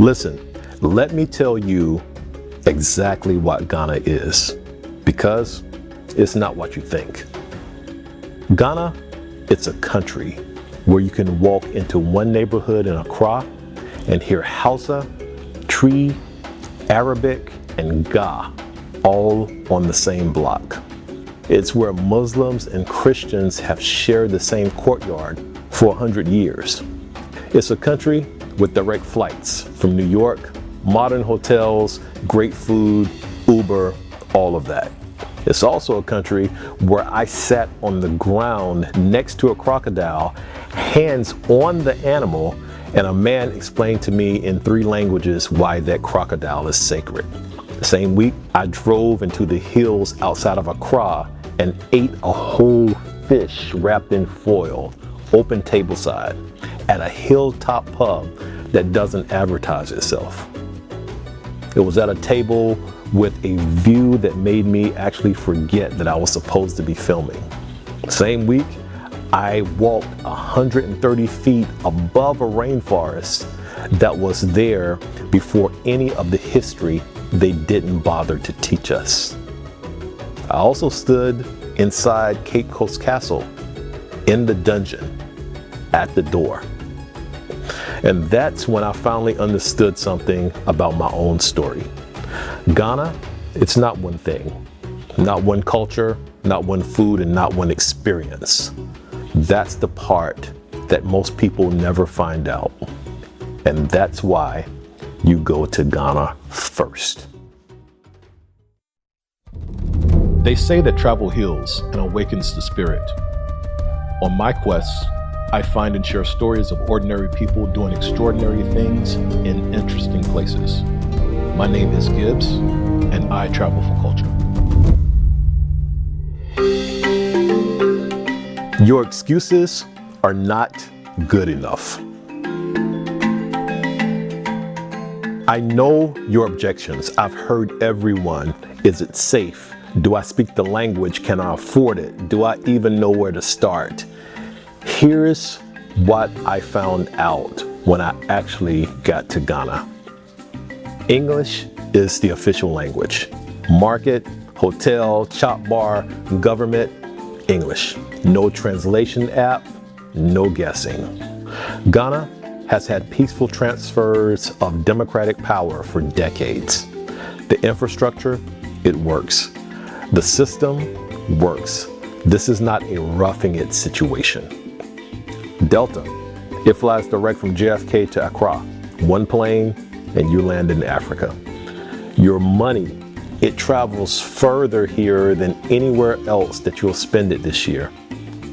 Listen, let me tell you exactly what Ghana is, because it's not what you think. Ghana, it's a country where you can walk into one neighborhood in Accra and hear Hausa, Tree, Arabic, and Ga all on the same block. It's where Muslims and Christians have shared the same courtyard for 100 years. It's a country with direct flights from New York, modern hotels, great food, Uber, all of that. It's also a country where I sat on the ground next to a crocodile, hands on the animal, and a man explained to me in 3 languages why that crocodile is sacred. The same week, I drove into the hills outside of Accra and ate a whole fish wrapped in foil, open tableside, at a hilltop pub that doesn't advertise itself. It was at a table with a view that made me actually forget that I was supposed to be filming. Same week, I walked 130 feet above a rainforest that was there before any of the history they didn't bother to teach us. I also stood inside Cape Coast Castle in the dungeon at the door. And that's when I finally understood something about my own story. Ghana, it's not one thing, not one culture, not one food, and not one experience. That's the part that most people never find out. And that's why you go to Ghana first. They say that travel heals and awakens the spirit. On my quests, I find and share stories of ordinary people doing extraordinary things in interesting places. My name is Gibbs, and I travel for culture. Your excuses are not good enough. I know your objections. I've heard everyone. Is it safe? Do I speak the language? Can I afford it? Do I even know where to start? Here's what I found out when I actually got to Ghana. English is the official language. Market, hotel, chop bar, government, English. No translation app, no guessing. Ghana has had peaceful transfers of democratic power for decades. The infrastructure, it works. The system works. This is not a roughing it situation. Delta, it flies direct from JFK to Accra. One plane and you land in Africa. Your money, it travels further here than anywhere else that you'll spend it this year.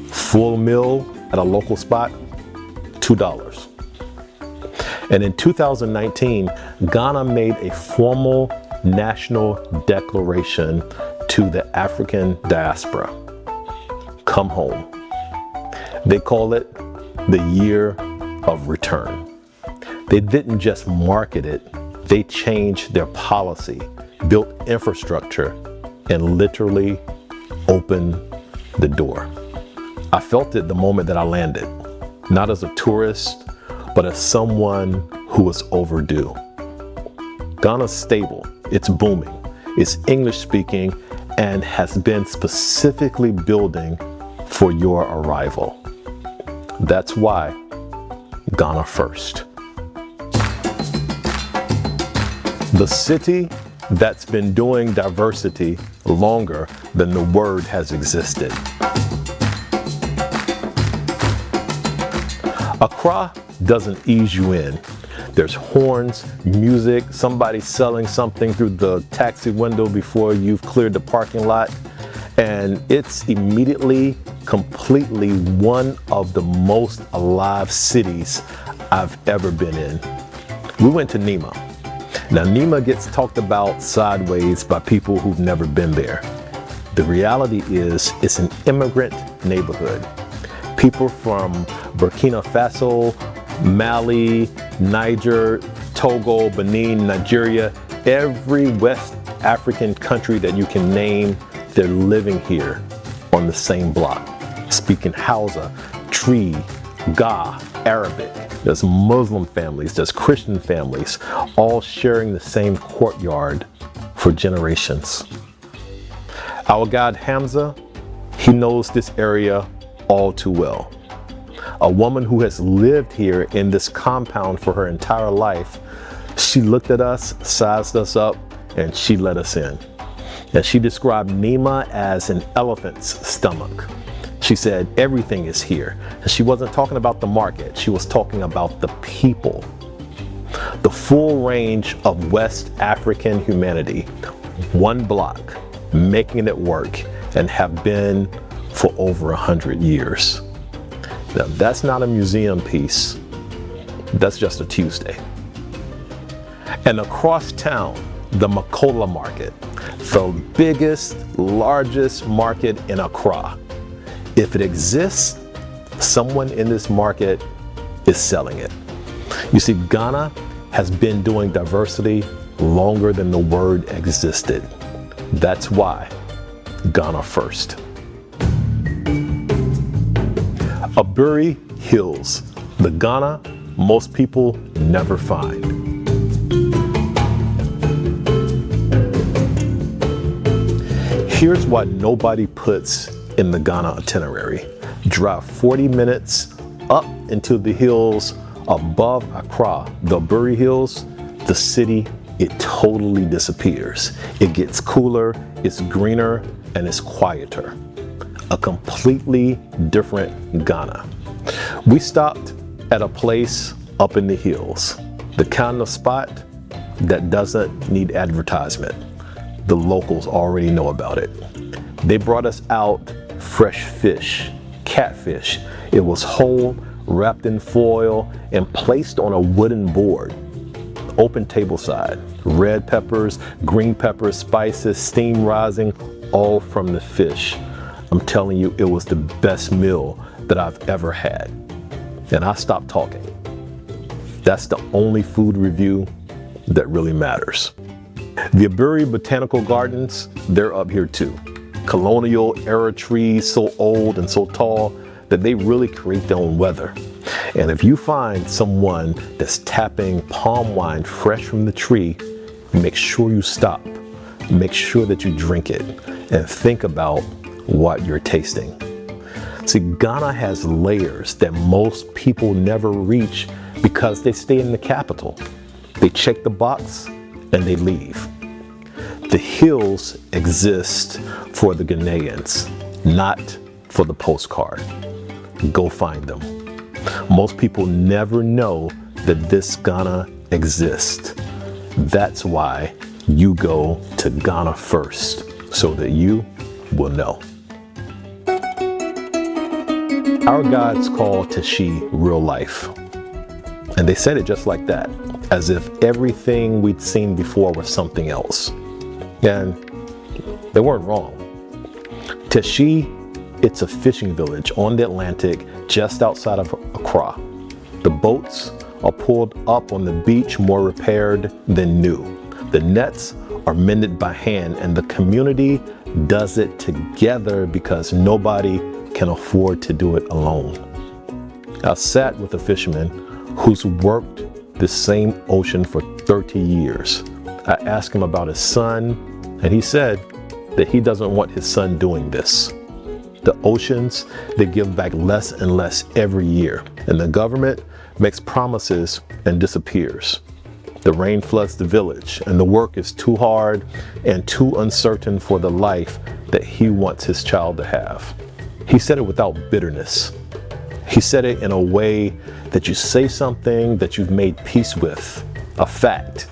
Full meal at a local spot, $2. And in 2019, Ghana made a formal national declaration to the African diaspora. Come home. They call it the Year of Return. They didn't just market it, they changed their policy, built infrastructure, and literally opened the door. I felt it the moment that I landed, not as a tourist, but as someone who was overdue. Ghana's stable, it's booming, it's English speaking, and has been specifically building for your arrival. That's why Ghana first. The city that's been doing diversity longer than the word has existed. Accra doesn't ease you in. There's horns, music, somebody selling something through the taxi window before you've cleared the parking lot. And it's immediately, completely one of the most alive cities I've ever been in. We went to Nima. Now, Nima gets talked about sideways by people who've never been there. The reality is, it's an immigrant neighborhood. People from Burkina Faso, Mali, Niger, Togo, Benin, Nigeria, every West African country that you can name, they're living here on the same block, speaking Hausa, Tree, Ga, Arabic, there's Muslim families, there's Christian families, all sharing the same courtyard for generations. Our guide Hamza, he knows this area all too well. A woman who has lived here in this compound for her entire life, she looked at us, sized us up, and she let us in. And she described Nima as an elephant's stomach. She said everything is here. And she wasn't talking about the market, she was talking about the people. The full range of West African humanity, one block, making it work, and have been for over 100 years. Now, that's not a museum piece, that's just a Tuesday. And across town, the Makola market, the biggest, largest market in Accra. If it exists, someone in this market is selling it. You see, Ghana has been doing diversity longer than the word existed. That's why Ghana first. Aburi Hills, the Ghana most people never find. Here's what nobody puts in the Ghana itinerary. Drive 40 minutes up into the hills above Accra, the Aburi Hills, the city, it totally disappears. It gets cooler, it's greener, and it's quieter. A completely different Ghana. We stopped at a place up in the hills, the kind of spot that doesn't need advertisement. The locals already know about it. They brought us out fresh fish, catfish. It was whole, wrapped in foil, and placed on a wooden board. Open tableside, red peppers, green peppers, spices, steam rising, all from the fish. I'm telling you, it was the best meal that I've ever had. And I stopped talking. That's the only food review that really matters. The Aburi Botanical Gardens, they're up here too. Colonial era trees so old and so tall that they really create their own weather. And if you find someone that's tapping palm wine fresh from the tree, make sure you stop. Make sure that you drink it and think about what you're tasting. See, Ghana has layers that most people never reach because they stay in the capital. They check the box and they leave. The hills exist for the Ghanaians, not for the postcard. Go find them. Most people never know that this Ghana exists. That's why you go to Ghana first, so that you will know. Our guides call Teshie real life. And they said it just like that, as if everything we'd seen before was something else. And they weren't wrong. Teshie, it's a fishing village on the Atlantic just outside of Accra. The boats are pulled up on the beach more repaired than new. The nets are mended by hand, and the community does it together because nobody can afford to do it alone. I sat with a fisherman who's worked the same ocean for 30 years. I asked him about his son, and he said that he doesn't want his son doing this. The oceans, they give back less and less every year, and the government makes promises and disappears. The rain floods the village, and the work is too hard and too uncertain for the life that he wants his child to have. He said it without bitterness. He said it in a way that you say something that you've made peace with, a fact,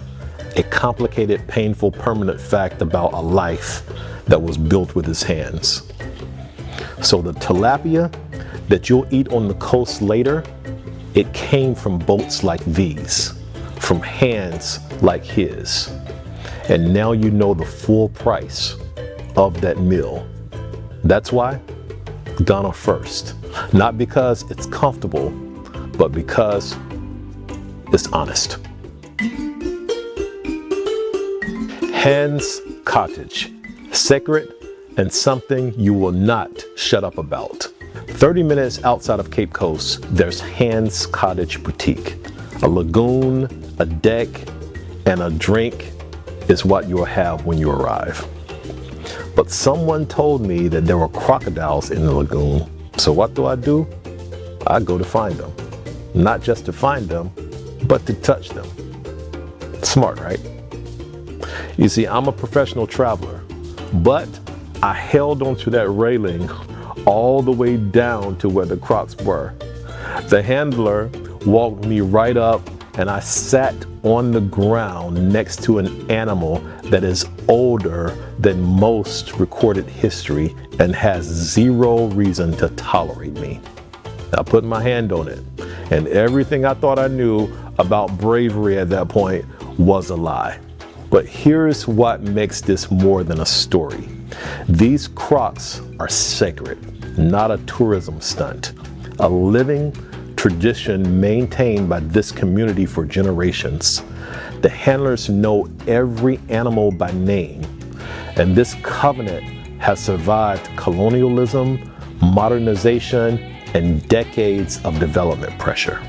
a complicated, painful, permanent fact about a life that was built with his hands. So the tilapia that you'll eat on the coast later, it came from boats like these, from hands like his. And now you know the full price of that meal. That's why Ghana first. Not because it's comfortable, but because it's honest. Hans Cottage, sacred and something you will not shut up about. 30 minutes outside of Cape Coast, there's Hans Cottage Boutique. A lagoon, a deck, and a drink is what you'll have when you arrive. But someone told me that there were crocodiles in the lagoon. So what do? I go to find them. Not just to find them, but to touch them. Smart, right? You see, I'm a professional traveler, but I held onto that railing all the way down to where the crocs were. The handler walked me right up, and I sat on the ground next to an animal that is older than most recorded history and has zero reason to tolerate me. I put my hand on it, and everything I thought I knew about bravery at that point was a lie. But here's what makes this more than a story. These crocs are sacred, not a tourism stunt. A living tradition maintained by this community for generations. The handlers know every animal by name, and this covenant has survived colonialism, modernization, and decades of development pressure.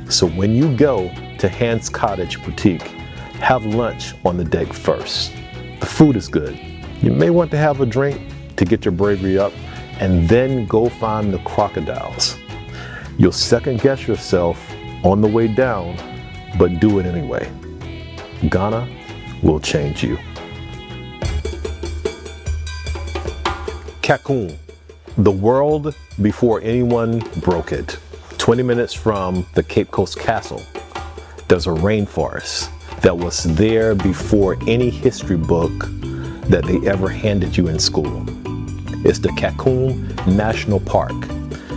So when you go to Hans Cottage Boutique, have lunch on the deck first. The food is good. You may want to have a drink to get your bravery up, and then go find the crocodiles. You'll second guess yourself on the way down, but do it anyway. Ghana will change you. Cancun, the world before anyone broke it. 20 minutes from the Cape Coast Castle, there's a rainforest that was there before any history book that they ever handed you in school. It's the Cancun National Park.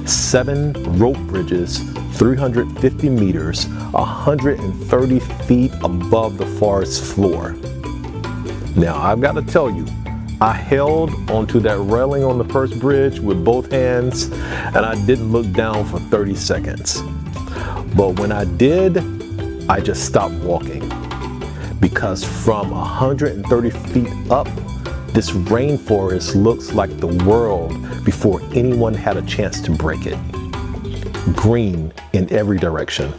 7 rope bridges, 350 meters, 130 feet above the forest floor. Now, I've got to tell you, I held onto that railing on the first bridge with both hands, and I didn't look down for 30 seconds. But when I did, I just stopped walking. Because from 130 feet up, this rainforest looks like the world before anyone had a chance to break it. Green in every direction,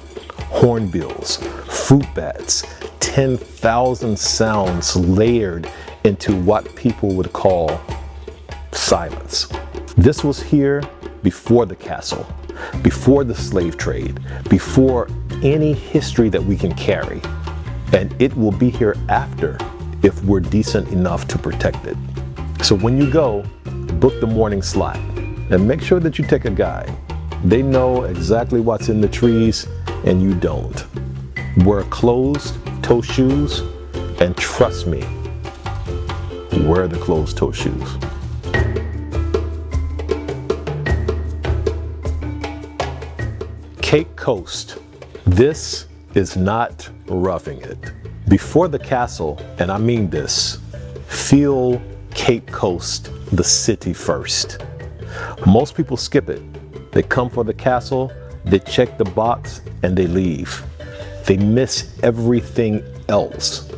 hornbills, fruit bats, 10,000 sounds layered into what people would call silence. This was here before the castle, before the slave trade, before any history that we can carry. And it will be here after if we're decent enough to protect it. So when you go, book the morning slot and make sure that you take a guide. They know exactly what's in the trees and you don't. Wear closed-toe shoes, and trust me, wear the closed-toe shoes. Cape Coast. This is not roughing it. Before the castle, and I mean this, feel Cape Coast, the city first. Most people skip it. They come for the castle, they check the box, and they leave. They miss everything else.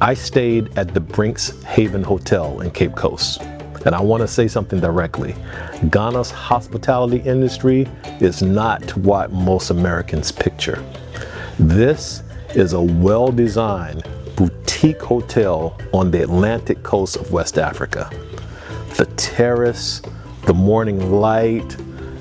I stayed at the Brynx Haven Hotel in Cape Coast, and I want to say something directly. Ghana's hospitality industry is not what most Americans picture. This is a well-designed boutique hotel on the Atlantic coast of West Africa. The terrace, the morning light,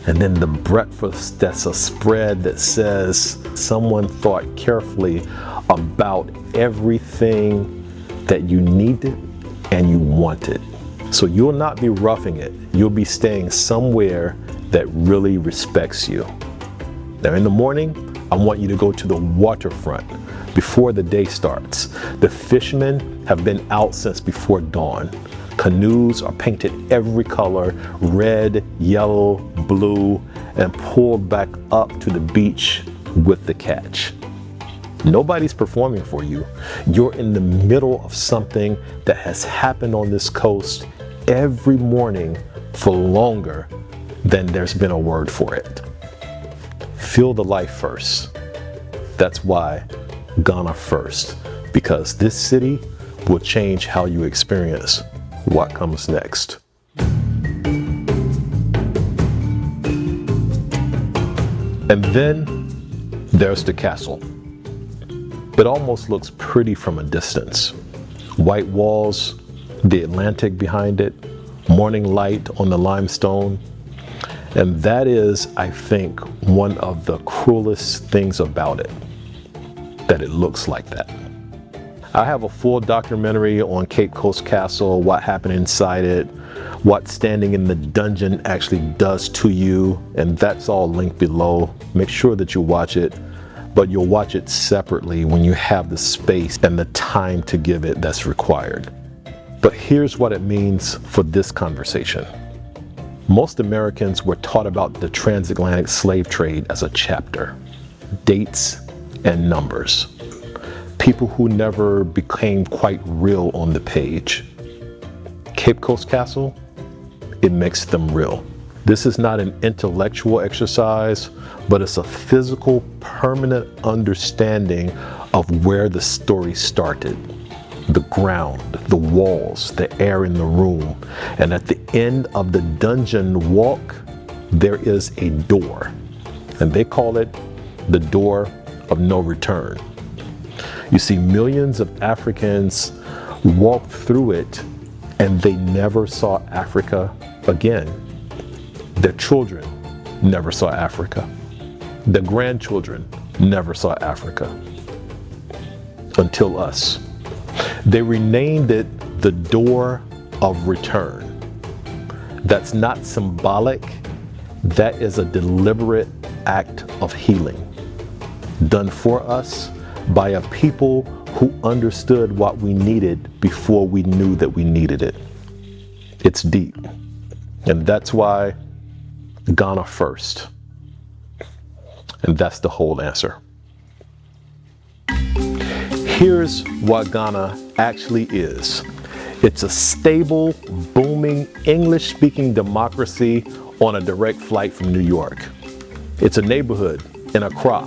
and then the breakfast that's a spread that says someone thought carefully about everything that you needed and you wanted. So you'll not be roughing it. You'll be staying somewhere that really respects you. Now in the morning, I want you to go to the waterfront before the day starts. The fishermen have been out since before dawn. Canoes are painted every color, red, yellow, blue, and pulled back up to the beach with the catch. Nobody's performing for you. You're in the middle of something that has happened on this coast every morning for longer than there's been a word for it. Feel the life first. That's why Ghana first, because this city will change how you experience what comes next. And then there's the castle. It almost looks pretty from a distance. White walls, the Atlantic behind it, morning light on the limestone. And that is, I think, one of the cruelest things about it, that it looks like that. I have a full documentary on Cape Coast Castle, what happened inside it, what standing in the dungeon actually does to you, and that's all linked below. Make sure that you watch it, but you'll watch it separately when you have the space and the time to give it that's required. But here's what it means for this conversation. Most Americans were taught about the transatlantic slave trade as a chapter, dates and numbers. People who never became quite real on the page. Cape Coast Castle, it makes them real. This is not an intellectual exercise, but it's a physical, permanent understanding of where the story started. The ground, the walls, the air in the room. And at the end of the dungeon walk, there is a door. And they call it the door of no return. You see, millions of Africans walked through it and they never saw Africa again. Their children never saw Africa. Their grandchildren never saw Africa. Until us. They renamed it the Door of Return. That's not symbolic. That is a deliberate act of healing done for us by a people who understood what we needed before we knew that we needed it. It's deep. And that's why Ghana first. And that's the whole answer. Here's what Ghana actually is. It's a stable, booming, English-speaking democracy on a direct flight from New York. It's a neighborhood in Accra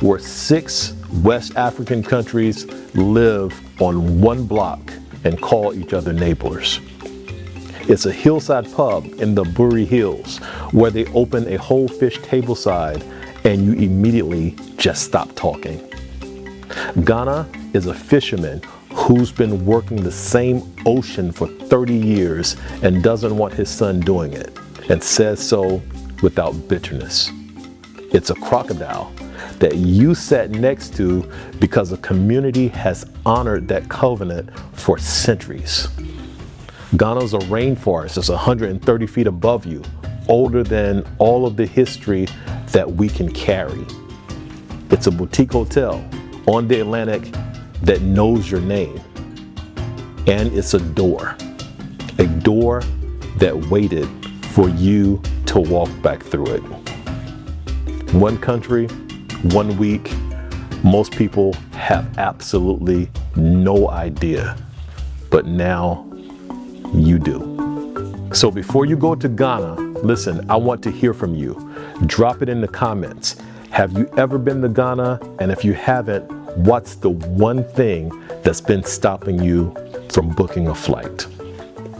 where 6 West African countries live on one block and call each other neighbors. It's a hillside pub in the Aburi Hills where they open a whole fish tableside and you immediately just stop talking. Ghana is a fisherman who's been working the same ocean for 30 years and doesn't want his son doing it, and says so without bitterness. It's a crocodile that you sat next to because a community has honored that covenant for centuries. Ghana's a rainforest that's 130 feet above you, older than all of the history that we can carry. It's a boutique hotel on the Atlantic that knows your name. And it's a door that waited for you to walk back through it. One country, 1 week, most people have absolutely no idea, but now you do. So before you go to Ghana, listen, I want to hear from you. Drop it in the comments. Have you ever been to Ghana? And if you haven't, what's the one thing that's been stopping you from booking a flight?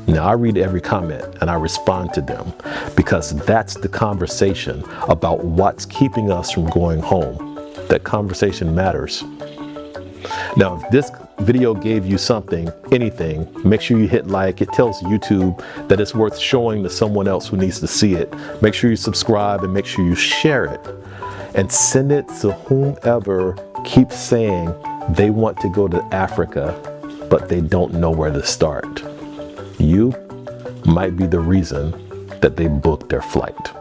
Now, I read every comment and I respond to them because that's the conversation about what's keeping us from going home. That conversation matters. Now, if this video gave you something, anything, make sure you hit like. It tells YouTube that it's worth showing to someone else who needs to see it. Make sure you subscribe and make sure you share it. And send it to whomever keeps saying they want to go to Africa, but they don't know where to start. You might be the reason that they booked their flight.